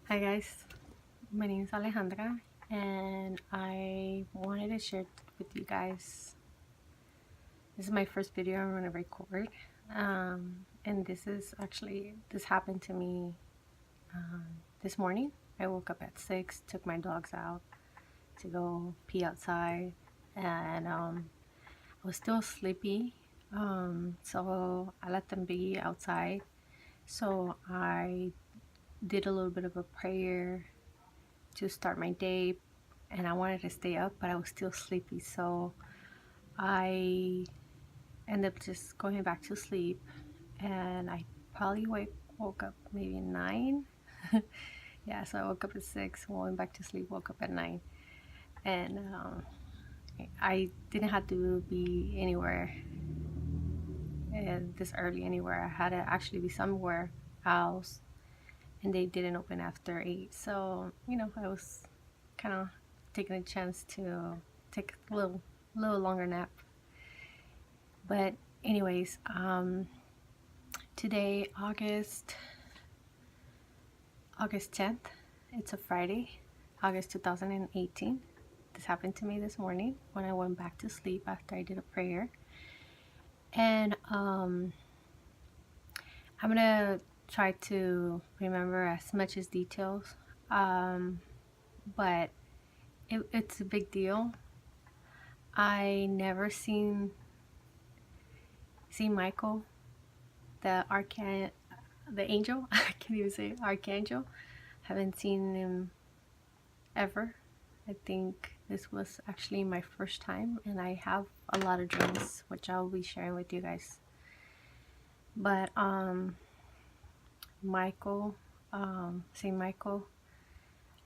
Hi guys, my name is Alejandra and I wanted to share with you guys. This is my first video I'm going to record, and this happened to me this morning. I woke up at 6, took my dogs out to go pee outside, and I was still sleepy, so I let them be outside. So I did a little bit of a prayer to start my day, and I wanted to stay up, but I was still sleepy, so I ended up just going back to sleep, and I probably woke up maybe 9. Yeah, so I woke up at 6, went back to sleep, woke up at 9, and I didn't have to be anywhere this early anywhere. I had to actually be somewhere else, and they didn't open after 8, so I was kind of taking a chance to take a little longer nap. But anyways, today, August 10th, it's a Friday, August 2018. This happened to me this morning when I went back to sleep after I did a prayer. And I'm gonna try to remember as much as details, but it's a big deal. I never seen Saint Michael the angel. I can't even say archangel. Haven't seen him ever. I think this was actually my first time, and I have a lot of dreams which I'll be sharing with you guys. But Michael, Saint Michael,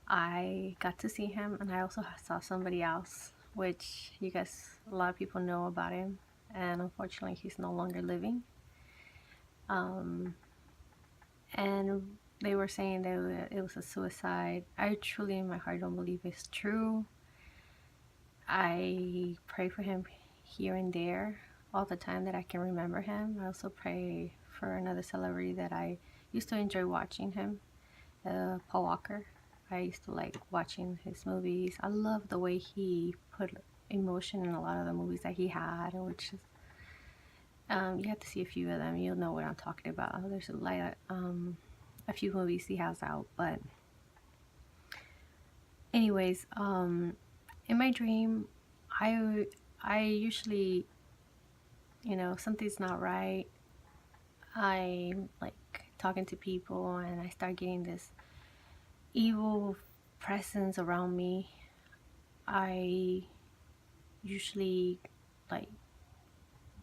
I got to see him, and I also saw somebody else, which you guys, a lot of people know about him, and unfortunately he's no longer living. And they were saying that it was a suicide. I truly in my heart don't believe it's true. I pray for him here and there all the time that I can remember him. I also pray for another celebrity that I used to enjoy watching him, Paul Walker. I used to like watching his movies. I love the way he put emotion in a lot of the movies that he had, which is you have to see a few of them, you'll know what I'm talking about. There's a few movies he has out. But anyways, in my dream, I usually, something's not right. I'm like talking to people, and I start getting this evil presence around me. I usually like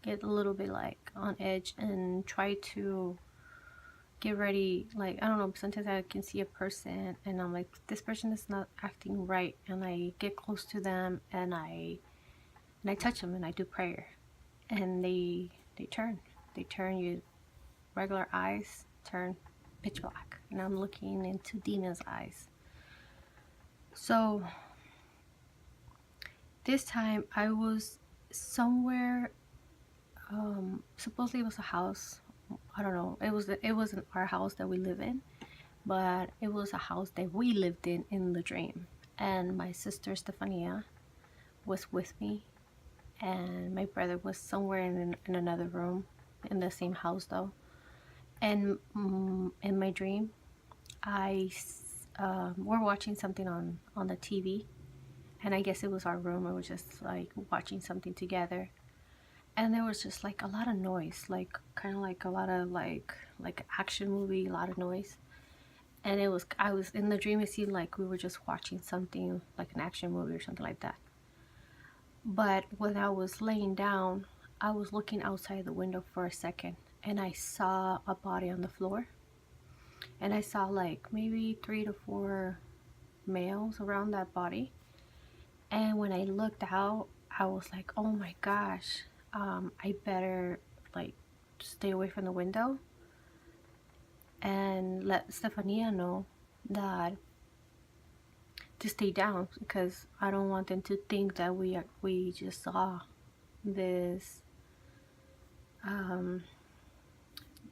get a little bit like on edge and try to get ready. Like, I don't know, sometimes I can see a person and I'm like, this person is not acting right, and I get close to them, and I touch them, and I do prayer, and they turn you regular eyes turn pitch black, and I'm looking into demons' eyes. So this time I was somewhere, supposedly it was a house. I don't know, it wasn't our house that we live in, but it was a house that we lived in the dream. And my sister Stefania was with me, and my brother was somewhere in another room in the same house though. And in my dream, we're watching something on the TV, and I guess it was our room. I was just like watching something together, and there was just like a lot of noise, like kind of like a lot of like action movie, a lot of noise. And I was in the dream, it seemed like we were just watching something like an action movie or something like that. But when I was laying down, I was looking outside the window for a second, and I saw a body on the floor, and I saw like maybe 3 to 4 males around that body. And when I looked out, I was like, oh my gosh, I better like stay away from the window and let Stefania know that to stay down, because I don't want them to think that we just saw this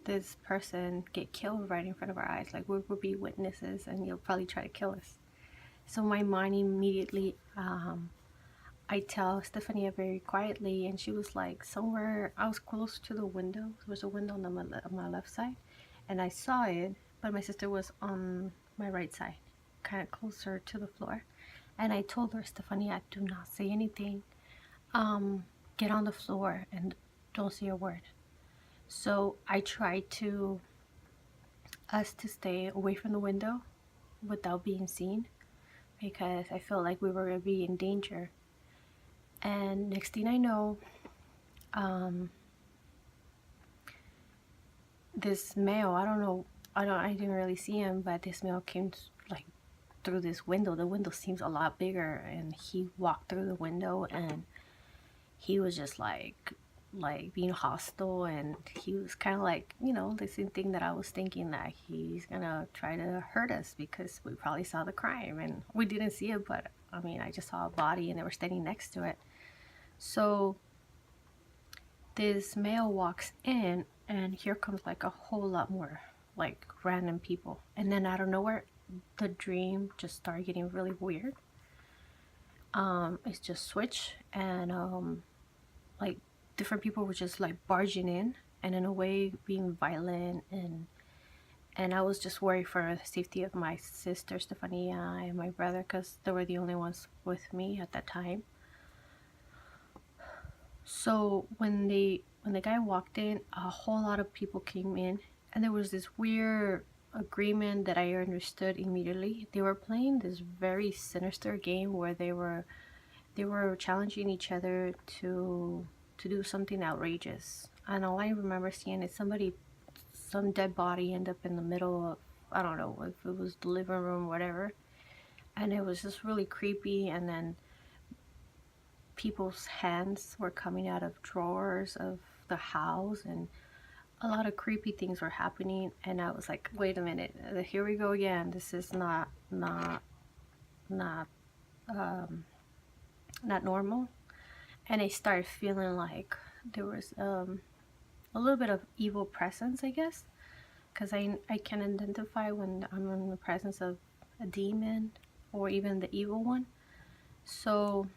this person get killed right in front of our eyes. Like, we will be witnesses and you'll probably try to kill us. So my mind immediately, I tell Stefania very quietly, and she was like, somewhere, I was close to the window. There was a window on my left side, and I saw it, but my sister was on my right side, kind of closer to the floor. And I told her, Stefania, do not say anything. Get on the floor and don't say a word. So I tried to us to stay away from the window without being seen, because I felt like we were going to be in danger. And next thing I know, this male, I didn't really see him, but this male came like through this window. The window seems a lot bigger, and he walked through the window, and he was just like being hostile, and he was kind of like, you know, the same thing that I was thinking, that he's gonna try to hurt us because we probably saw the crime, and we didn't see it, but I mean, I just saw a body and they were standing next to it. So this male walks in, and here comes like a whole lot more like random people, and then out of nowhere the dream just started getting really weird. It's just switch, and like different people were just like barging in, and in a way being violent, and I was just worried for the safety of my sister Stefania and my brother, because they were the only ones with me at that time. So when the guy walked in, a whole lot of people came in, and there was this weird agreement that I understood immediately. They were playing this very sinister game where they were challenging each other to do something outrageous. And all I remember seeing is some dead body end up in the middle of, I don't know if it was the living room or whatever, and it was just really creepy. And then people's hands were coming out of drawers of the house, and a lot of creepy things were happening. And I was like, wait a minute, here we go again. This is not normal. And I started feeling like there was a little bit of evil presence, I guess, because I can identify when I'm in the presence of a demon or even the evil one. So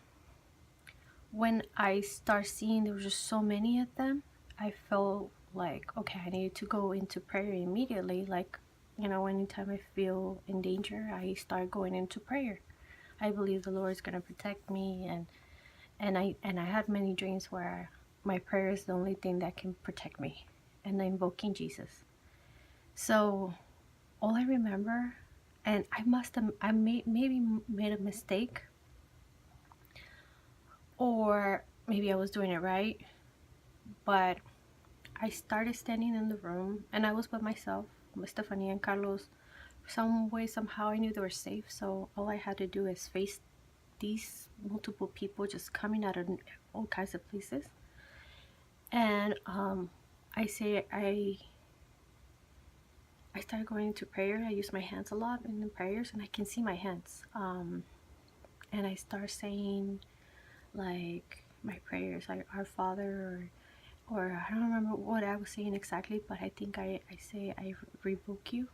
when I start seeing there were just so many of them, I felt like, okay, I need to go into prayer immediately. Like, you know, anytime I feel in danger, I start going into prayer. I believe the Lord is going to protect me, and I had many dreams where my prayer is the only thing that can protect me, and I'm invoking Jesus. So all I remember, and I maybe made a mistake, or maybe I was doing it right, but I started standing in the room, and I was by myself with Stephanie and Carlos. Some way, somehow, I knew they were safe, so all I had to do is face these multiple people just coming out of all kinds of places. And I started going into prayer. I use my hands a lot in the prayers, and I can see my hands. And I start saying like my prayers, like Our Father, or I don't remember what I was saying exactly, but I think I say I rebuke you.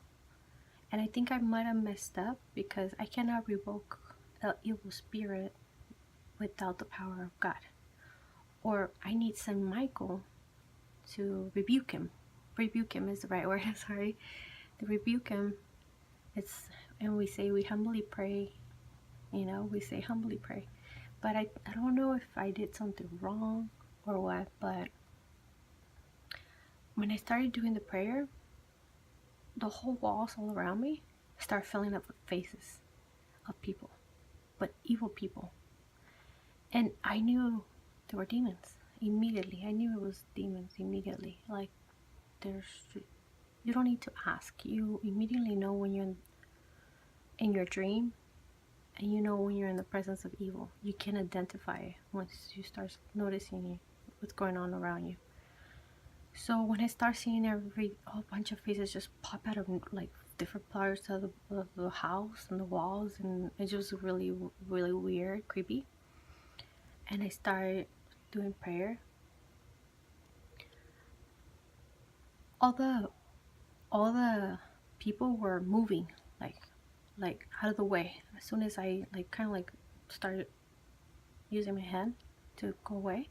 And I think I might have messed up, because I cannot revoke the evil spirit without the power of God. Or I need Saint Michael to rebuke him. Rebuke him is the right word, sorry. To rebuke him, and we say we humbly pray, you know, we say humbly pray. But I don't know if I did something wrong or what, but when I started doing the prayer, the whole walls all around me start filling up with faces of people, but evil people. And I knew there were demons immediately. I knew it was demons immediately. Like, you don't need to ask. You immediately know when you're in your dream, and you know when you're in the presence of evil. You can identify it once you start noticing what's going on around you. So when I start seeing a whole bunch of faces just pop out of like different parts of the house and the walls, and it was really, really weird, creepy. And I started doing prayer. all the people were moving, like out of the way. As soon as I like kind of like started using my hand to go away,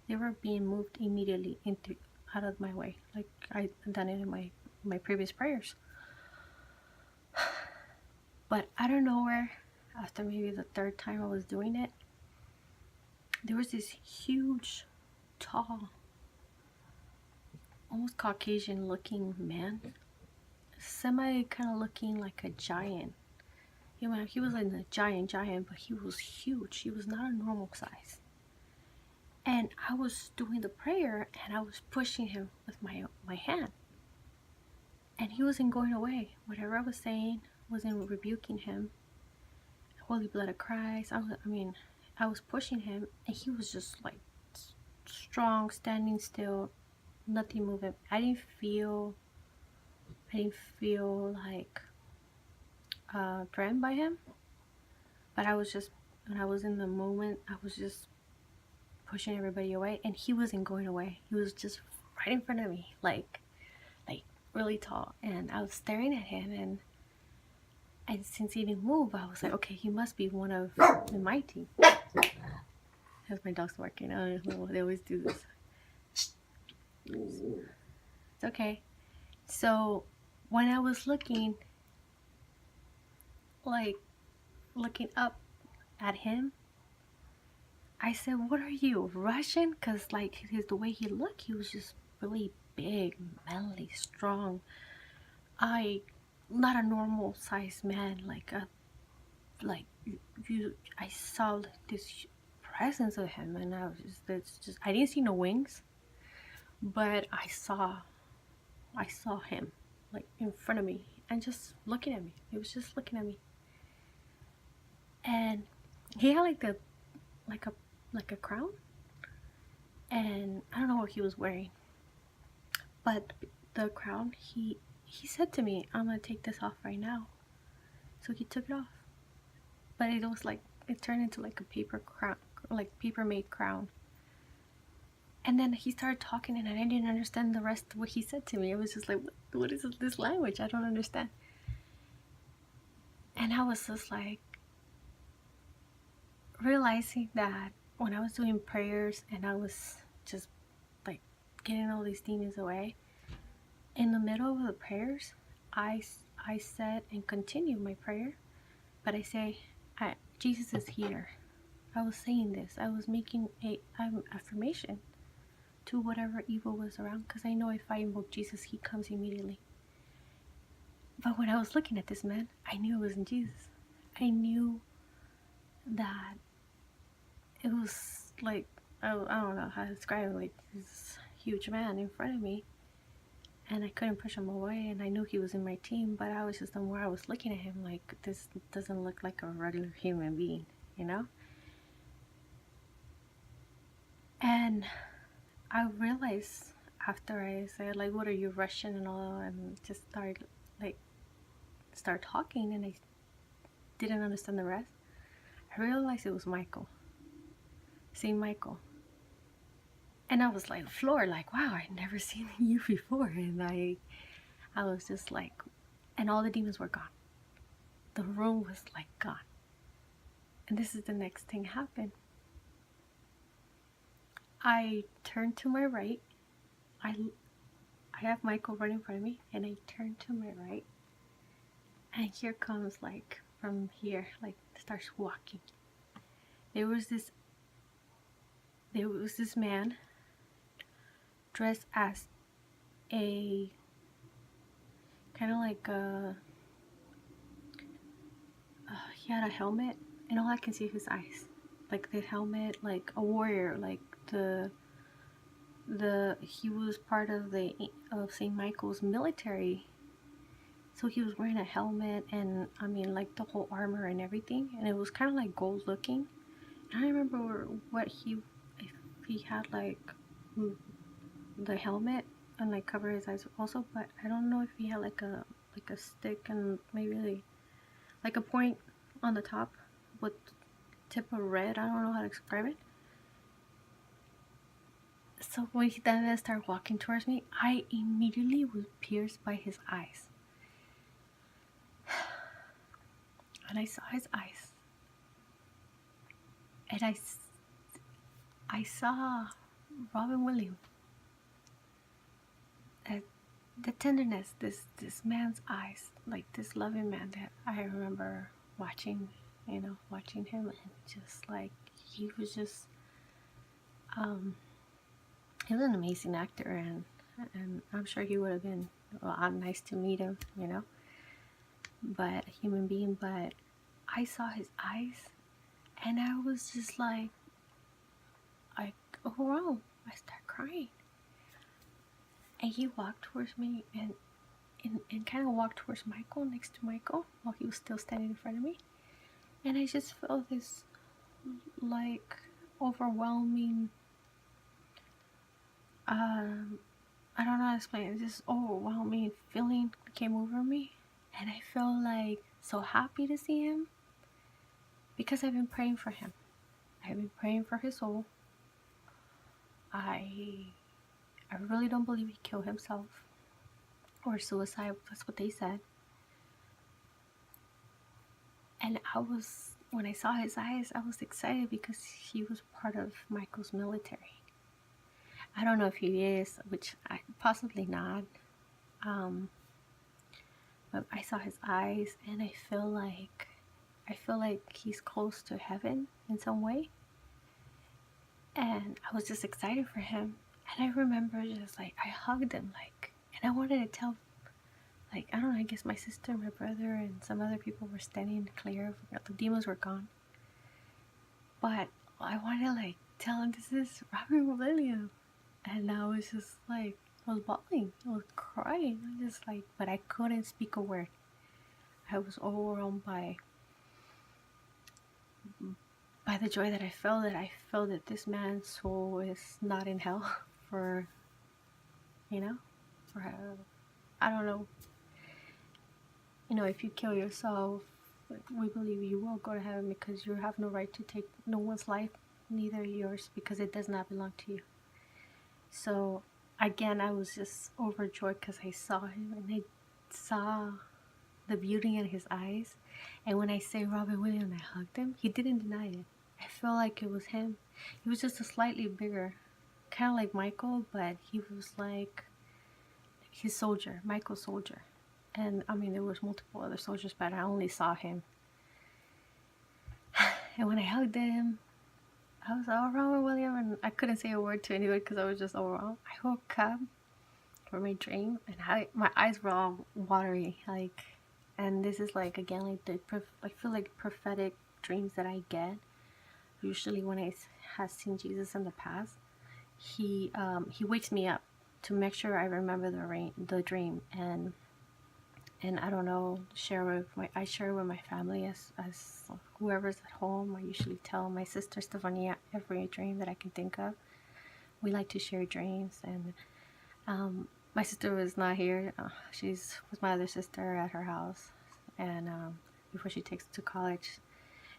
they were being moved immediately into out of my way, like I done it in my previous prayers. But out of nowhere, after maybe the third time I was doing it, there was this huge, tall, almost Caucasian looking man, semi kind of looking like a giant. You know, he was like a giant, but he was huge. He was not a normal size. And I was doing the prayer and I was pushing him with my hand. And he wasn't going away. Whatever I was saying wasn't rebuking him. Holy blood of Christ. I was pushing him and he was just like strong, standing still, nothing moving. I didn't feel like threatened by him, but I was just, when I was in the moment, I was just pushing everybody away, and he wasn't going away. He was just right in front of me, like really tall, and I was staring at him, and since he didn't move, I was like, okay, he must be one of my team. As my dog's barking, I don't know, they always do this. It's okay. So when I was looking up at him, I said, what are you, Russian? Because like the way he looked, he was just really big, manly, strong. Not a normal sized man, I saw this presence of him, and I was just I didn't see no wings, but I saw him like in front of me and just looking at me. He was just looking at me, and he had like a crown, and I don't know what he was wearing, but the crown, he said to me, I'm gonna take this off right now. So he took it off, but it was like, it turned into like a paper crown, like paper made crown. And then he started talking, and I didn't understand the rest of what he said to me. It was just like, what is this language? I don't understand. And I was just like realizing that when I was doing prayers and I was just like getting all these demons away, in the middle of the prayers, I said and continue my prayer, but I say, Jesus is here. I was saying this. I was making an affirmation to whatever evil was around, because I know if I invoke Jesus, he comes immediately. But when I was looking at this man, I knew it wasn't Jesus. I knew that it was like, I don't know how to describe it, like this huge man in front of me, and I couldn't push him away, and I knew he was in my team, but I was just, the more I was looking at him, like, this doesn't look like a regular human being, you know? And I realized after I said, like, what are you, Russian and all, and just start talking, and I didn't understand the rest, I realized it was Michael. Saint Michael. And I was like, floor, like, wow, I'd never seen you before. And I was just like, and all the demons were gone. The room was like gone. And this is the next thing happened. I turned to my right. I have Michael right in front of me, and I turned to my right. And here comes, like, from here, like, starts walking. There was this man dressed as a kind of like he had a helmet, and all I can see is his eyes, like the helmet, like a warrior, like he was part of Saint Michael's military, so he was wearing a helmet, and I mean, like, the whole armor and everything, and it was kind of like gold looking. I don't remember if he had like the helmet and like cover his eyes also, but I don't know if he had like a stick and maybe like a point on the top with tip of red. I don't know how to describe it. So when he then started walking towards me, I immediately was pierced by his eyes. And I saw his eyes. And I saw Robin Williams. The tenderness, this man's eyes, like this loving man that I remember watching, watching him, and just like he was just, he was an amazing actor, and I'm sure he would have been nice to meet him, but human being. But I saw his eyes, and I was just like overwhelmed. I started crying. And he walked towards me and kind of walked towards Michael, next to Michael, while he was still standing in front of me. And I just felt this, like, overwhelming, I don't know how to explain it, this overwhelming feeling came over me. And I felt, like, so happy to see him, because I've been praying for him. I've been praying for his soul. I really don't believe he killed himself or suicide. That's what they said. And when I saw his eyes, I was excited because he was part of Michael's military. I don't know if he is, possibly not. But I saw his eyes, and I feel like he's close to heaven in some way. And I was just excited for him. And I remember just like, I hugged him, like, and I wanted to tell, like, I don't know, I guess my sister, my brother, and some other people were standing clear. The demons were gone. But I wanted to, like, tell him, this is Robin Williams. And I was just like, I was bawling. I was crying. I was just like, but I couldn't speak a word. I was overwhelmed by the joy that I felt, that this man's soul is not in hell for I don't know. If you kill yourself, we believe you will go to heaven, because you have no right to take no one's life, neither yours, because it does not belong to you. So again, I was just overjoyed because I saw him, and I saw the beauty in his eyes. And when I say Robin Williams, I hugged him, he didn't deny it. I felt like it was him. He was just a slightly bigger, kind of like Michael, but he was like his soldier, Michael's soldier. And I mean, there was multiple other soldiers, but I only saw him. And when I hugged him, I was all Robin Williams, and I couldn't say a word to anybody because I was just overwhelmed. I woke up from my dream, and my eyes were all watery, like, and this is like, again, like I feel like prophetic dreams that I get. Usually when I have seen Jesus in the past, he wakes me up to make sure I remember the dream, and I don't know, I share with my family as whoever's at home. I usually tell my sister Stefania every dream that I can think of. We like to share dreams, and my sister was not here. She's with my other sister at her house, and before she takes to college.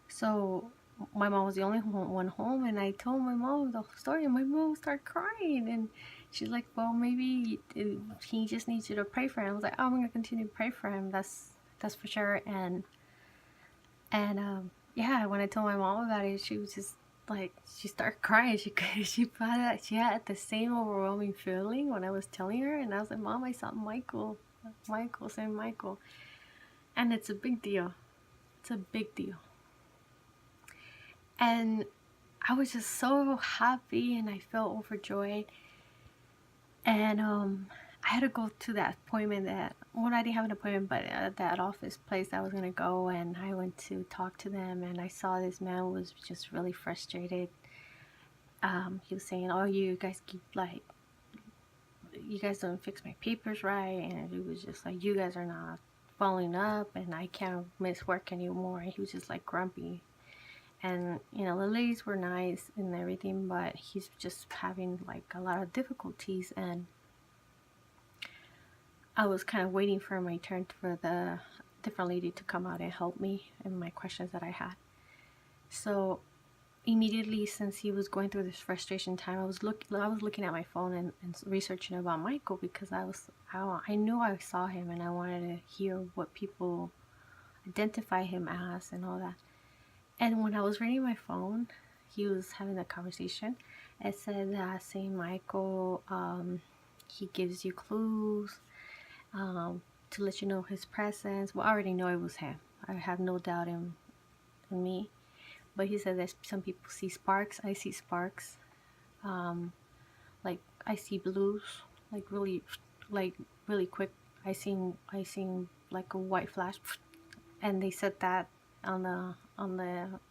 So my mom was the only one home, and I told my mom the story, and my mom started crying, and she's like, well, maybe he just needs you to pray for him. I was like, oh, I'm going to continue to pray for him. That's for sure. And yeah, when I told my mom about it, she was just like, she started crying. She thought that she had the same overwhelming feeling when I was telling her. And I was like, Mom, I saw Saint Michael. And it's a big deal. It's a big deal. And I was just so happy, and I felt overjoyed. And I had to go to that appointment I didn't have an appointment, but at that office place I was going to go, and I went to talk to them, and I saw this man was just really frustrated. He was saying, oh, you guys keep, like, you guys don't fix my papers right, and he was just like, you guys are not following up, and I can't miss work anymore. And he was just like grumpy. And the ladies were nice and everything, but he's just having like a lot of difficulties. And I was kind of waiting for my turn for the different lady to come out and help me in my questions that I had. So immediately, since he was going through this frustration time, I was looking at my phone and researching about Michael, because I knew I saw him and I wanted to hear what people identify him as and all that. And when I was reading my phone, he was having that conversation. It said that Saint Michael, he gives you clues to let you know his presence. Well, I already know it was him. I have no doubt in me. But he said that some people see sparks. I see sparks. Like I see blues, like really quick. I seen like a white flash, and they said that on the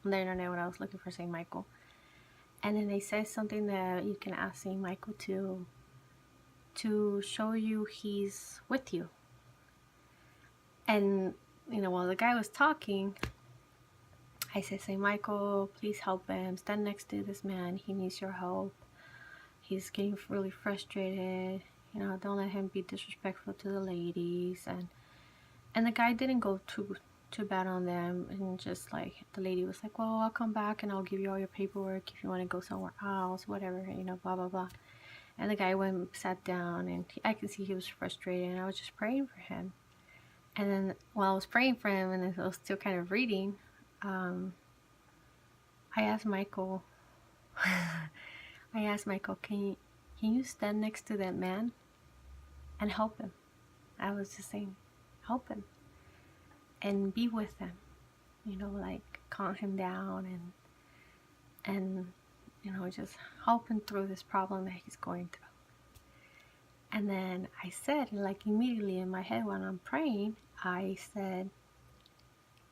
internet when I was looking for Saint Michael. And then they said something that you can ask Saint Michael to show you he's with you. And while the guy was talking, I said, Saint Michael, please help him. Stand next to this man. He needs your help. He's getting really frustrated. Don't let him be disrespectful to the ladies. And the guy didn't go too bad on them. And just like, the lady was like, well, I'll come back and I'll give you all your paperwork if you want to go somewhere else, whatever, blah, blah, blah. And the guy went, sat down, and I could see he was frustrated, and I was just praying for him. And then while I was praying for him, and I was still kind of reading, I asked Michael, can you stand next to that man and help him? I was just saying, help him and be with him, like calm him down and just help him through this problem that he's going through. And then I said, like immediately in my head when I'm praying, I said,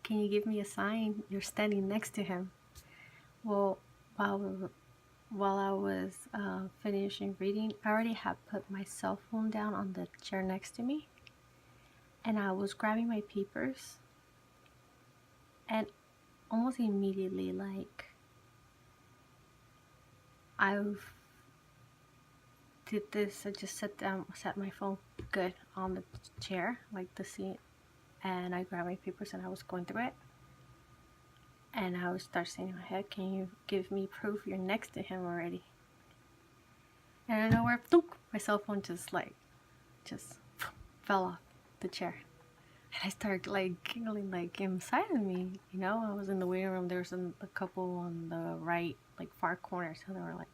can you give me a sign you're standing next to him? Well, while I was finishing reading, I already had put my cell phone down on the chair next to me, and I was grabbing my papers, and almost immediately, like, I did this. I just sat my phone good on the chair, like the seat, and I grabbed my papers and I was going through it. And I would start saying in my head, can you give me proof you're next to him already? And I know where, my cell phone just fell off the chair. And I started like giggling like inside of me, I was in the waiting room. There was a couple on the right, like far corner. So they were like,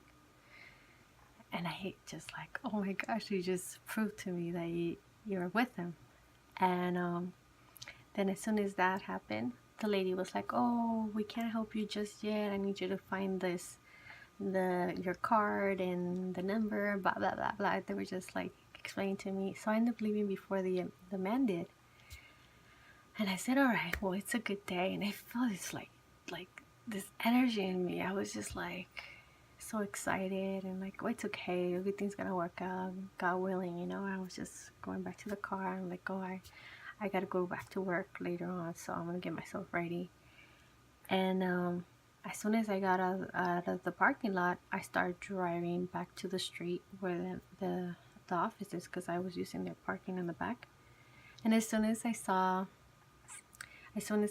and I just like, oh my gosh, you just proved to me that you're with him. And then as soon as that happened, the lady was like, oh, we can't help you just yet. I need you to find your card and the number, blah, blah, blah, blah. They were just like explaining to me. So I ended up leaving before the man did. And I said, all right, well, it's a good day. And I felt this like this energy in me. I was just like so excited and like, oh, it's okay. Everything's going to work out. God willing, I was just going back to the car. I'm like, oh, I got to go back to work later on. So I'm going to get myself ready. And as soon as I got out of the parking lot, I started driving back to the street where the office is, because I was using their parking in the back. And as soon as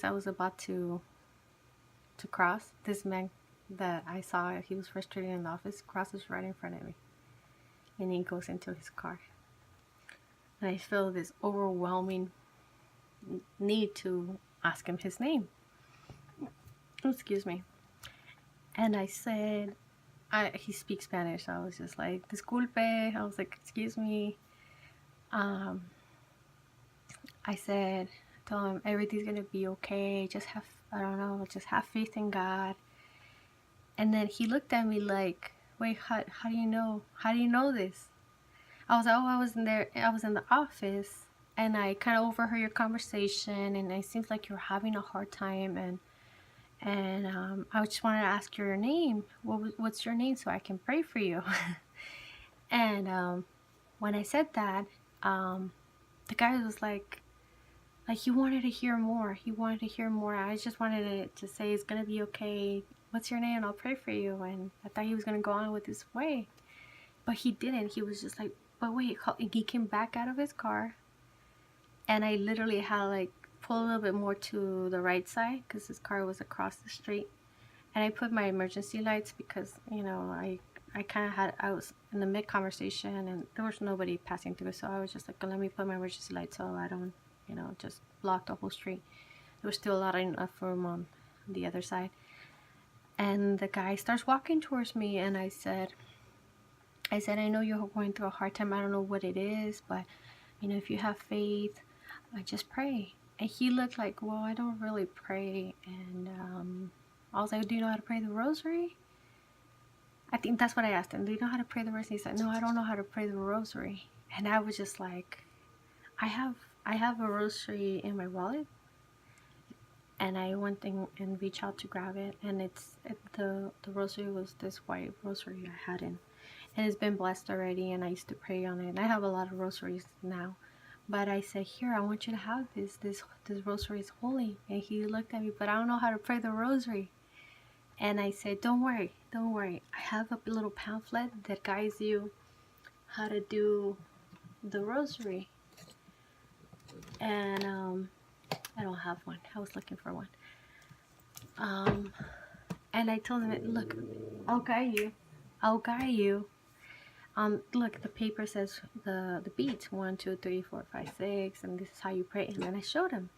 I was about to cross, this man that I saw, he was frustrated in the office, crosses right in front of me. And he goes into his car. And I feel this overwhelming need to ask him his name. Excuse me. And I said, he speaks Spanish, so I was just like, disculpe. I was like, excuse me. I told him everything's gonna be okay. Just have faith in God. And then he looked at me like, wait, how do you know? How do you know this? I was like, oh, I was in the office, and I kind of overheard your conversation, and it seems like you're having a hard time, and I just wanted to ask your name. What's your name so I can pray for you? And when I said that, the guy was like he wanted to hear more. I just wanted to say, it's gonna be okay. What's your name? I'll pray for you. And I thought he was gonna go on with his way, but he didn't. He was just like, but wait. He came back out of his car, and I literally had like pull a little bit more to the right side because his car was across the street. And I put my emergency lights because, you know, I kind of had, I was in the mid conversation and there was nobody passing through. So I was just like, let me put my emergency light so I don't, you know, just block the whole street. There was still a lot of enough room on the other side. And the guy starts walking towards me, and I said, I know you're going through a hard time. I don't know what it is, but, you know, if you have faith, I just pray. And he looked like, well, I don't really pray. And I was like, do you know how to pray the rosary? I think that's what I asked him. Do you know how to pray the rosary? He said, no, I don't know how to pray the rosary. And I was just like, I have a rosary in my wallet. And I went and reached out to grab it, and the rosary was this white rosary I had in, and it's been blessed already, and I used to pray on it. And I have a lot of rosaries now, but I said, here, I want you to have this rosary is holy. And he looked at me, but I don't know how to pray the rosary. And I said, don't worry, I have a little pamphlet that guides you how to do the rosary. And I don't have one. I was looking for one. And I told him, look, I'll guide you. Look, the paper says the beats 1, 2, 3, 4, 5, 6, and this is how you pray. And then I showed him.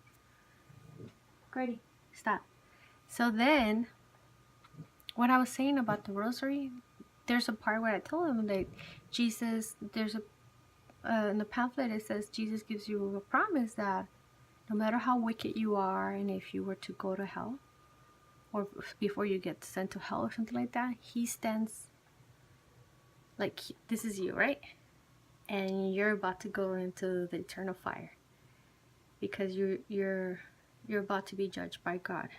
Grady, stop. So then, what I was saying about the rosary, there's a part where I told him that Jesus, there's in the pamphlet it says Jesus gives you a promise that no matter how wicked you are, and if you were to go to hell, or before you get sent to hell or something like that, he stands like, this is you, right? And you're about to go into the eternal fire because you're about to be judged by God.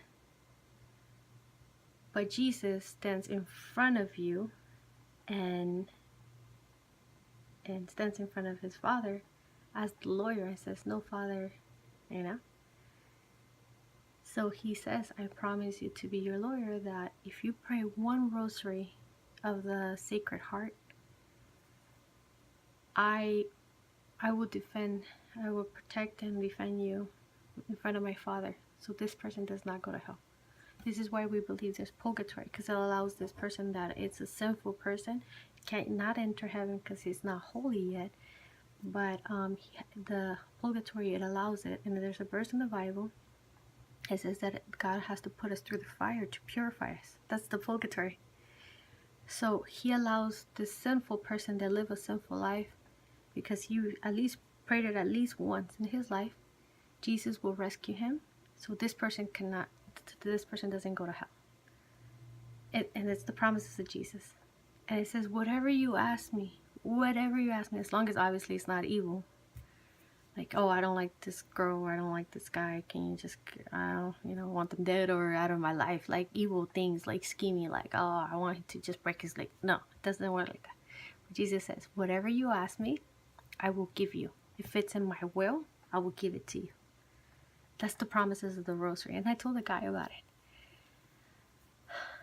But Jesus stands in front of you and stands in front of his Father as the lawyer and says, no, Father, you know. So he says, I promise you to be your lawyer, that if you pray one rosary of the Sacred Heart, I will protect and defend you in front of my Father, so this person does not go to hell. This is why we believe there's purgatory, because it allows this person that it's a sinful person, cannot enter heaven because he's not holy yet. But the purgatory, it allows it. And there's a verse in the Bible, it says that God has to put us through the fire to purify us. That's the purgatory. So he allows this sinful person that live a sinful life, because he at least prayed it at least once in his life. Jesus will rescue him, so this person doesn't go to hell. And it's the promises of Jesus. And it says, whatever you ask me, as long as obviously it's not evil. Like, oh, I don't like this girl, or I don't like this guy, can you just, I don't, want them dead or out of my life. Like evil things, like scheming, like, oh, I want him to just break his leg. No, it doesn't work like that. But Jesus says, whatever you ask me, I will give you. If it's in my will, I will give it to you. That's the promises of the rosary. And I told the guy about it.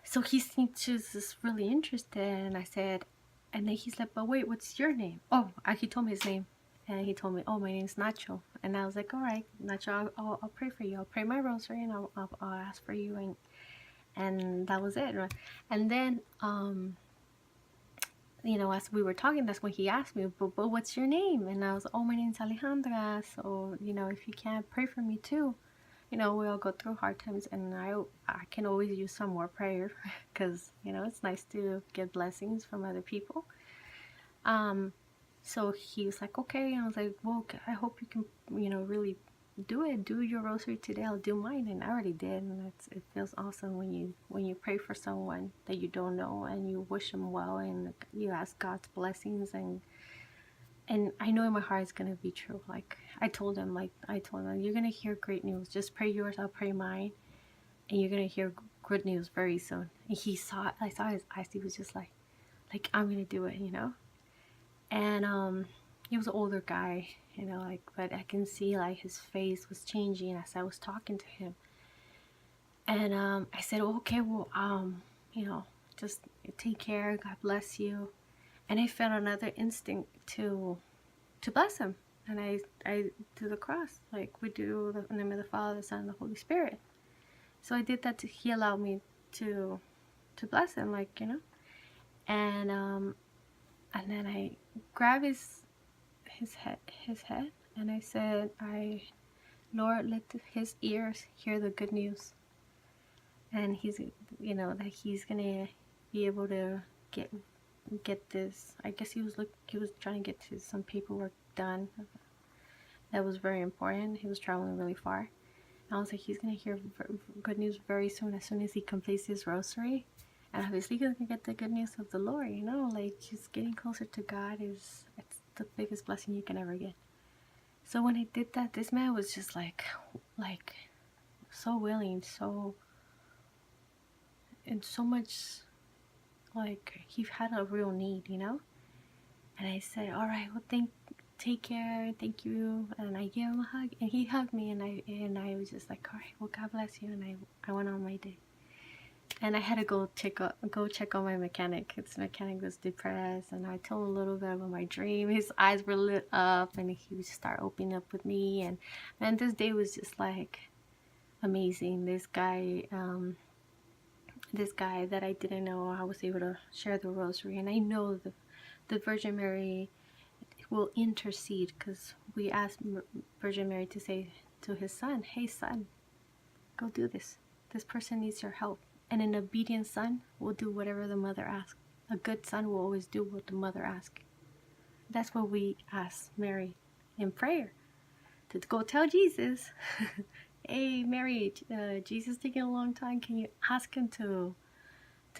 So he seemed just really interested, and I said, and then he's like, but wait, what's your name? Oh, he told me his name. And he told me, oh, my name's Nacho. And I was like, all right, Nacho, I'll pray for you. I'll pray my rosary, and I'll ask for you. And that was it. And then, as we were talking, that's when he asked me, but what's your name? And I was, oh, my name's Alejandra. So, if you can, pray for me too. We all go through hard times, and I can always use some more prayer, because, it's nice to get blessings from other people. So he was like, okay. And I was like, well, I hope you can, really do it. Do your rosary today. I'll do mine. And I already did. And it feels awesome when you pray for someone that you don't know, and you wish them well, and you ask God's blessings, and I know in my heart it's going to be true. Like I told him, you're going to hear great news. Just pray yours, I'll pray mine. And you're going to hear good news very soon. And I saw his eyes. He was just like, I'm going to do it, And he was an older guy, but I can see his face was changing as I was talking to him. And I said, okay, well, just take care. God bless you. And I felt another instinct to bless him. And I do the cross, like we do in the name of the Father, the Son, and the Holy Spirit. So I did that. He allowed me to bless him, like, you know. And then I grabbed his head, and I said, Lord, let his ears hear the good news, and he's, you know, that he's gonna be able to get this. I guess he was trying to get some paperwork done that was very important. He was traveling really far. And I was like, he's gonna hear good news very soon, as soon as he completes his rosary. And obviously he's gonna get the good news of the Lord, you know, like just getting closer to God it's the biggest blessing you can ever get. So when I did that, this man was just like so willing, and so much, like he had a real need, you know. And I said, all right, well, take care, thank you. And I gave him a hug, and he hugged me, and I was just like, all right, well, God bless you. And I went on my day. And I had to go check on my mechanic. His mechanic was depressed, and I told him a little bit about my dream. His eyes were lit up, and he would start opening up with me. And man, this day was just like amazing. This guy that I didn't know, I was able to share the rosary, and I know the Virgin Mary will intercede, because we asked Virgin Mary to say to his son, hey son, go do this. This person needs your help. And an obedient son will do whatever the mother asks. A good son will always do what the mother asks. That's what we ask Mary in prayer. To go tell Jesus, hey Mary, Jesus taking a long time. Can you ask him to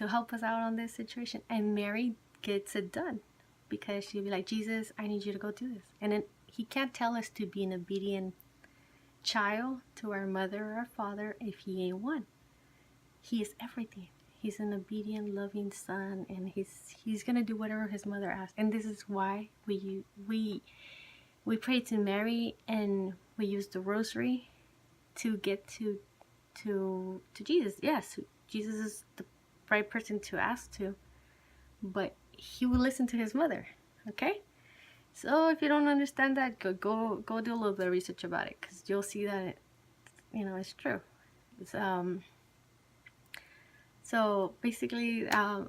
help us out on this situation? And Mary gets it done, because she'll be like, Jesus, I need you to go do this. And then he can't tell us to be an obedient child to our mother or our father if he ain't one. He is everything. He's an obedient, loving son, and he's gonna do whatever his mother asks. And this is why we pray to Mary, and we use the rosary to get to Jesus. Yes, Jesus is the right person to ask to, but he will listen to his mother. Okay, so if you don't understand that, go do a little bit of research about it, because you'll see that it's true. It's So basically, that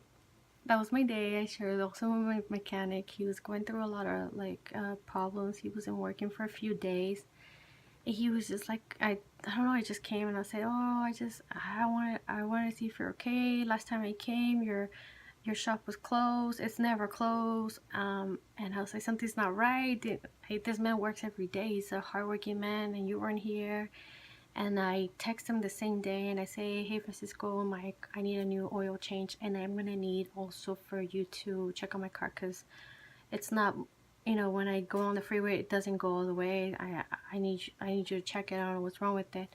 was my day. I shared also with my mechanic. He was going through a lot of problems. He wasn't working for a few days. And he was just like, I don't know. I just came and I said, oh, I want to see if you're okay. Last time I came, your shop was closed. It's never closed. And I was like, something's not right. This man works every day. He's a hardworking man, and you weren't here. And I text him the same day, and I say, hey Francisco, Mike, I need a new oil change, and I'm gonna need also for you to check on my car, because it's not, when I go on the freeway, it doesn't go all the way. I need you to check it out, what's wrong with it.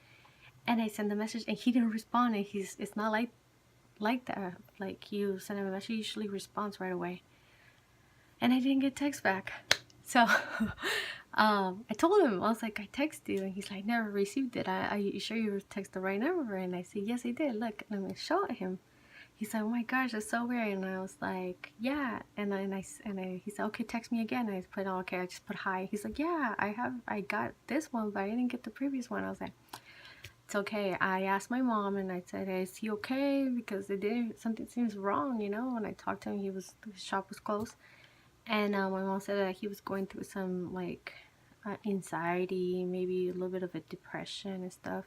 And I send the message, and he didn't respond. And it's not like that. Like, you send him a message, he usually responds right away. And I didn't get text back. So I told him, I was like, I texted you, and he's like, never received it. Are you sure you text the right number? And I said, yes, I did. Look, let me show him. He's like, oh my gosh, that's so weird. And I was like, yeah. And he said, okay, text me again. And I put, oh, okay, I just put hi. He's like, yeah, I got this one, but I didn't get the previous one. I was like, it's okay. I asked my mom, and I said, hey, is he okay? Because something seems wrong, When I talked to him, his shop was closed. And my mom said that he was going through some anxiety, maybe a little bit of a depression and stuff.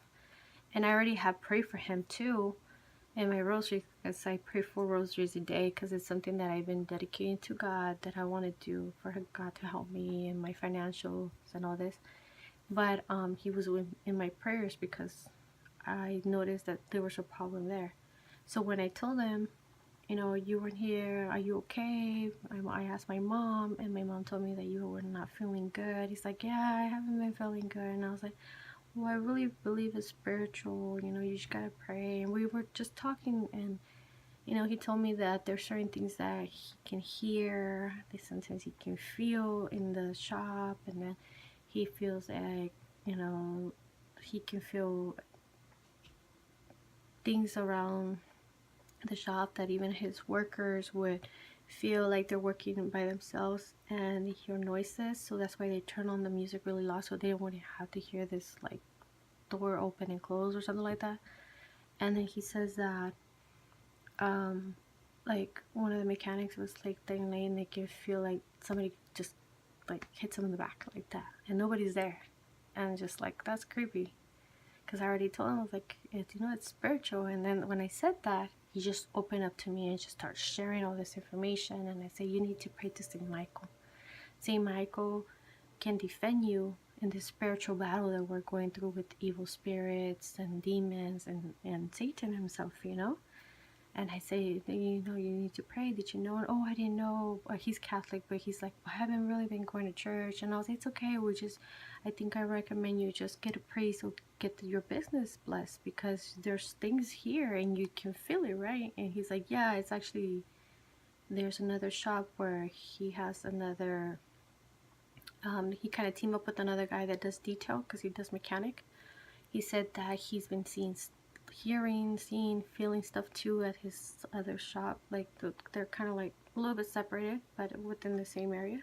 And I already have prayed for him too in my rosary, because I pray 4 rosaries a day, because it's something that I've been dedicating to God, that I want to do for God to help me in my financials and all this. But he was in my prayers, because I noticed that there was a problem there. So when I told him, you weren't here, are you okay? I asked my mom, and my mom told me that you were not feeling good. He's like, yeah, I haven't been feeling good. And I was like, well, I really believe it's spiritual, you just gotta pray. And we were just talking, and he told me that there's certain things that he can hear, that sometimes he can feel in the shop, and then he feels like, he can feel things around the shop that even his workers would feel like they're working by themselves, and they hear noises. So that's why they turn on the music really loud, so they wouldn't have to hear this door open and close or something like that. And then he says that like one of the mechanics was like they make you feel like somebody just like hits them in the back like that, and nobody's there, and just like that's creepy. Because I already told him, I was like, it's spiritual. And then when I said that, he just opened up to me and just started sharing all this information. And I said, you need to pray to Saint Michael. Saint Michael can defend you in this spiritual battle that we're going through with evil spirits and demons and Satan himself, you know? And I say, you need to pray. Did you know? And, oh, I didn't know. He's Catholic, but he's like, I haven't really been going to church. And I was like, it's okay. I think I recommend you just get a priest or get your business blessed, because there's things here and you can feel it, right? And he's like, yeah, it's actually, there's another shop where he has another, he kind of teamed up with another guy that does detail because he does mechanic. He said that he's been seeing, feeling stuff too at his other shop. Like they're kind of like a little bit separated, but within the same area.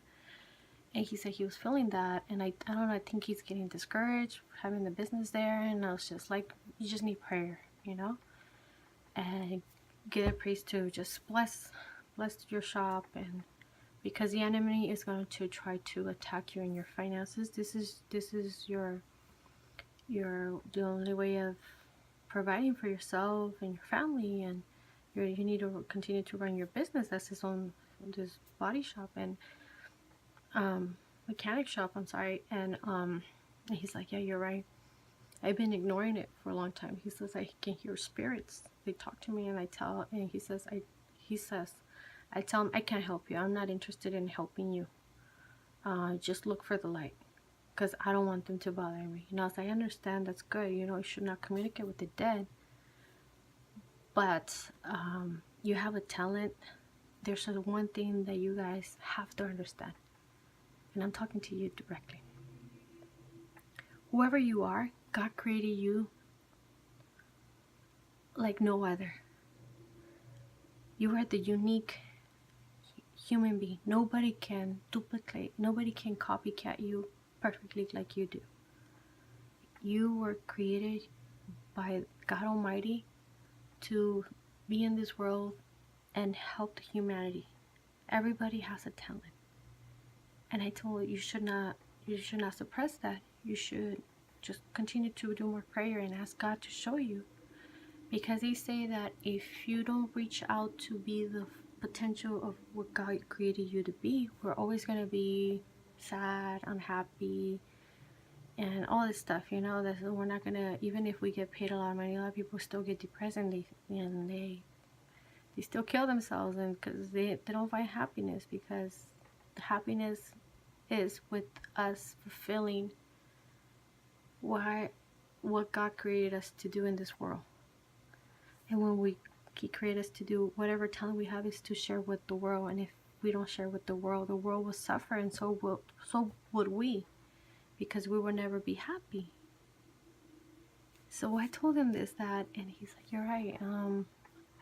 And he said he was feeling that, and I don't know, I think he's getting discouraged having the business there. And I was just like, you just need prayer, and get a priest to just bless your shop. And because the enemy is going to try to attack you in your finances, this is your the only way of providing for yourself and your family, and you need to continue to run your business. That's this body shop and mechanic shop, I'm sorry. And he's like, yeah, you're right, I've been ignoring it for a long time. He says, I can hear spirits, they talk to me, and he says I tell him, I can't help you, I'm not interested in helping you, just look for the light, because I don't want them to bother me. So I understand, that's good, you should not communicate with the dead, but you have a talent. There's one thing that you guys have to understand, and I'm talking to you directly. Whoever you are, God created you like no other. You are the unique human being. Nobody can duplicate, nobody can copycat you perfectly like you do. You were created by God Almighty to be in this world and help humanity. Everybody has a talent, and I told you, you should not suppress that. You should just continue to do more prayer and ask God to show you, because they say that if you don't reach out to be the potential of what God created you to be, we're always going to be sad, unhappy, and all this stuff, that we're not going to, even if we get paid a lot of money, a lot of people still get depressed, and they still kill themselves, and because they don't find happiness, because the happiness is with us fulfilling what God created us to do in this world. And when He created us to do whatever talent we have is to share with the world. And if we don't share with the world will suffer, and so would we, because we will never be happy. So I told him that, and he's like, you're right.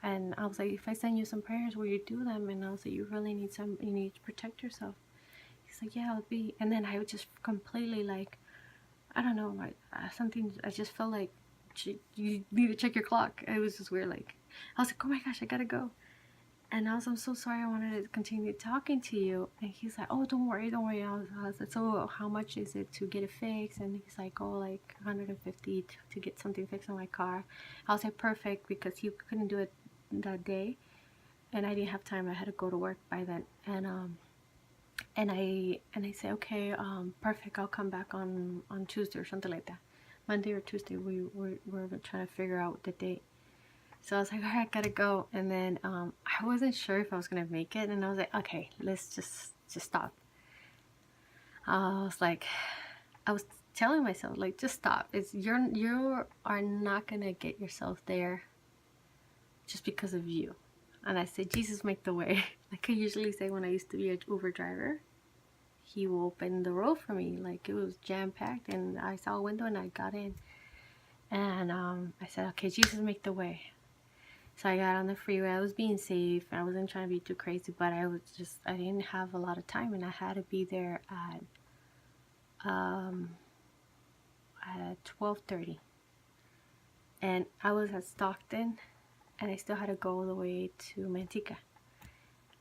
And I was like, if I send you some prayers, will you do them? And I was like, you really need you need to protect yourself. He's like, yeah, I'll be. And then I was just completely like, I don't know, like something, I just felt like, you need to check your clock. It was just weird. Like, I was like, oh my gosh, I gotta go. And I was, I'm so sorry, I wanted to continue talking to you. And he's like, oh, don't worry. I was like, so how much is it to get it fixed? And he's like, oh, like 150 to get something fixed on my car. I was like, perfect, because he couldn't do it that day, and I didn't have time. I had to go to work by then. And I say, okay, perfect, I'll come back on Tuesday or something like that. Monday or Tuesday, we're trying to figure out the date. So I was like, all right, gotta go. And then I wasn't sure if I was gonna make it, and I was like, okay, let's just stop. I was telling myself, like, just stop. You are not gonna get yourself there just because of you. And I said, Jesus, make the way. Like I usually say when I used to be an Uber driver, He will open the road for me. Like it was jam-packed, and I saw a window and I got in. And I said, okay, Jesus, make the way. So I got on the freeway. I was being safe. I wasn't trying to be too crazy, but I didn't have a lot of time, and I had to be there at 12:30. And I was at Stockton, and I still had to go all the way to Manteca.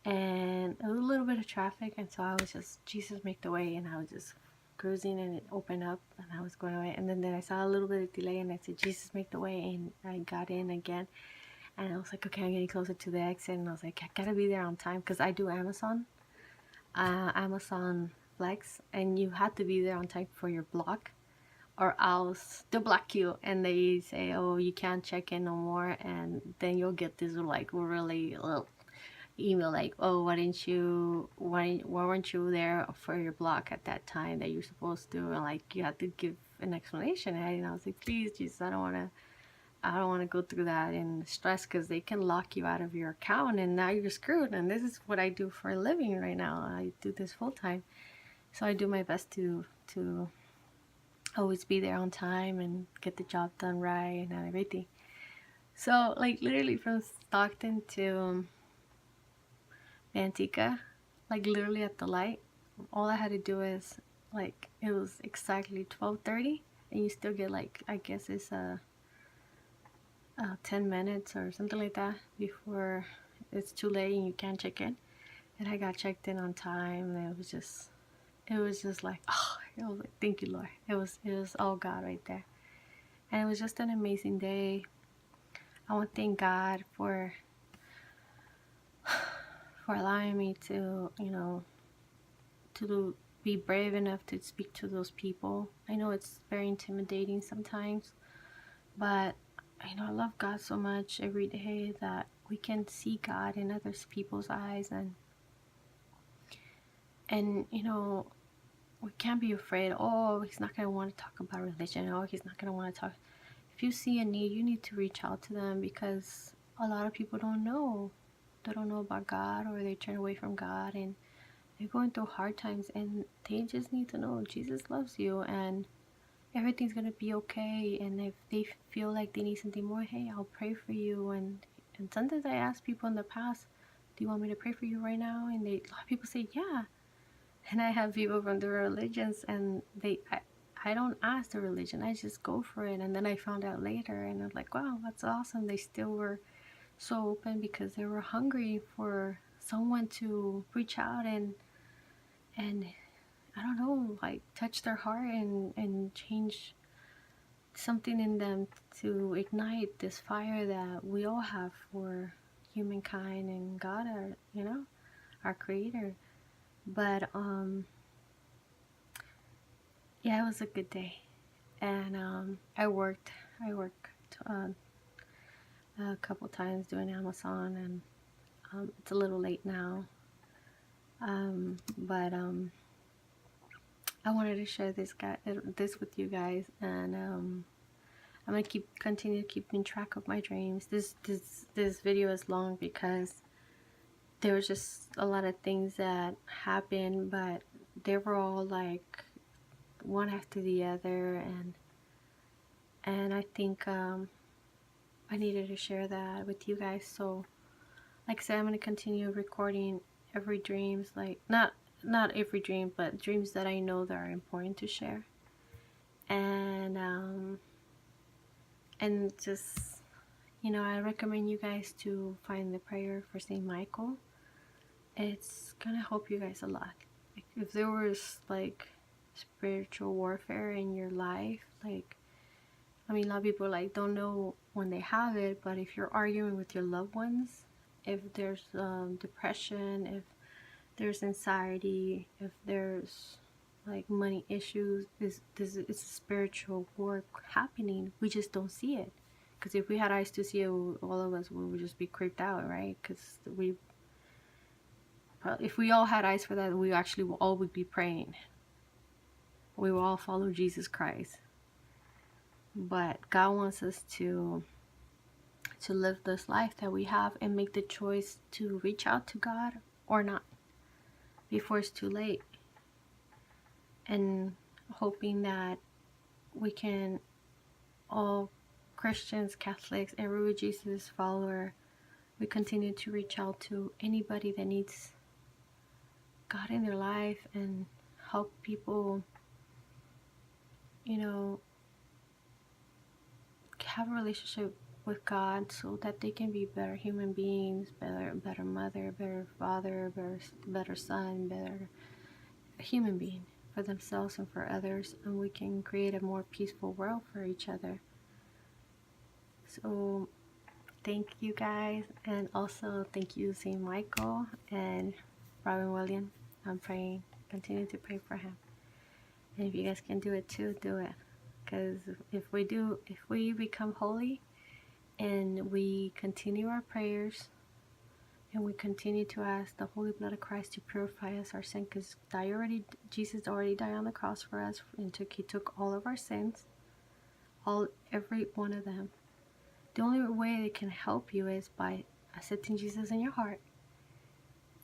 And a little bit of traffic, and so I was just, Jesus make the way, and I was just cruising, and it opened up, and I was going away, and then I saw a little bit of delay, and I said, Jesus make the way, and I got in again, and I was like, okay, I'm getting closer to the exit, and I was like, I gotta be there on time, because I do Amazon Flex, and you have to be there on time for your block, or else they'll block you, and they say, oh, you can't check in no more, and then you'll get this like really email like, oh, why weren't you there for your block at that time that you're supposed to, and like you have to give an explanation. And I was like, please Jesus, I don't want to go through that and stress, because they can lock you out of your account, and now you're screwed. And this is what I do for a living right now. I do this full time, so I do my best to always be there on time and get the job done right and everything. So like literally from Stockton to Manteca, like literally at the light, all I had to do is, like, it was exactly 12:30, and you still get like, I guess it's 10 minutes or something like that before it's too late and you can't check in. And I got checked in on time, and it was just like, oh, it was like, thank you, Lord. It was all God right there. And it was just an amazing day. I want to thank God for allowing me to, to be brave enough to speak to those people. I know it's very intimidating sometimes, but I love God so much every day that we can see God in other people's eyes, and we can't be afraid. Oh, he's not going to want to talk about religion. Oh, he's not going to want to talk. If you see a need, you need to reach out to them, because a lot of people don't know. They don't know about God, or they turn away from God, and they're going through hard times, and they just need to know Jesus loves you, and everything's going to be okay. And if they feel like they need something more, hey, I'll pray for you. And sometimes I ask people in the past, do you want me to pray for you right now? And a lot of people say, yeah. And I have people from the religions, and I don't ask the religion, I just go for it. And then I found out later, and I'm like, wow, that's awesome. They still were so open, because they were hungry for someone to reach out and I don't know, like touch their heart and change something in them, to ignite this fire that we all have for humankind and God, our creator. But yeah, it was a good day. And I worked a couple times doing Amazon, and it's a little late now, but I wanted to share this with you guys. And I'm gonna continue keeping track of my dreams. This video is long because there was just a lot of things that happened, but they were all like one after the other, and I think I needed to share that with you guys. So like I said, I'm going to continue recording every dreams, like not every dream, but dreams that I know that are important to share. And just, I recommend you guys to find the prayer for Saint Michael. It's gonna help you guys a lot. Like, if there was like spiritual warfare in your life, like, I mean, a lot of people like don't know when they have it, but if you're arguing with your loved ones, if there's depression, if there's anxiety, if there's like money issues, it's a spiritual war happening. We just don't see it, because if we had eyes to see it, all of us would just be creeped out, right? Because if we all had eyes for that, we actually all would be praying. We will all follow Jesus Christ. But God wants us to live this life that we have, and make the choice to reach out to God or not before it's too late. And hoping that we can, all Christians, Catholics, every Jesus follower, we continue to reach out to anybody that needs God in their life, and help people, have a relationship with God so that they can be better human beings, better mother, better father, better son, better human being for themselves and for others, and we can create a more peaceful world for each other. So thank you guys, and also thank you Saint Michael and Robin Williams. I'm praying, continue to pray for him. And if you guys can do it too, do it. Because if we become holy and we continue our prayers and we continue to ask the Holy Blood of Christ to purify us our sin, because Jesus already died on the cross for us, and he took all of our sins, every one of them. The only way it can help you is by accepting Jesus in your heart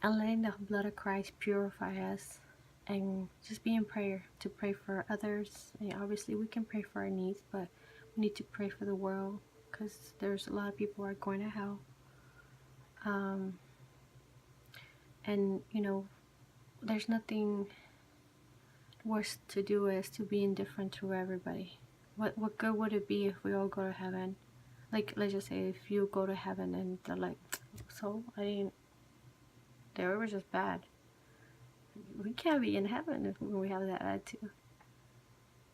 and letting the blood of Christ purify us, and just be in prayer to pray for others. And obviously we can pray for our needs, but we need to pray for the world, because there's a lot of people who are going to hell. And you know, there's nothing worse to do is to be indifferent to everybody. What good would it be if we all go to heaven? Like, let's just say if you go to heaven and they're like, so they were just bad. We can't be in heaven when we have that attitude.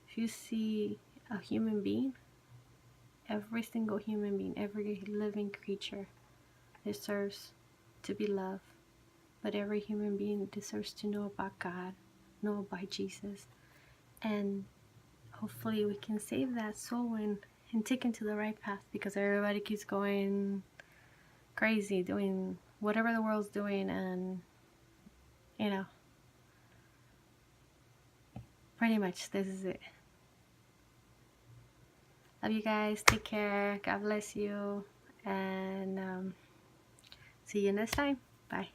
If you see a human being, every single human being, every living creature deserves to be loved. But every human being deserves to know about God, know about Jesus. And hopefully we can save that soul and take into the right path, because everybody keeps going crazy, doing whatever the world's doing, and you know, pretty much this is it. Love you guys, take care, God bless you, and see you next time. Bye.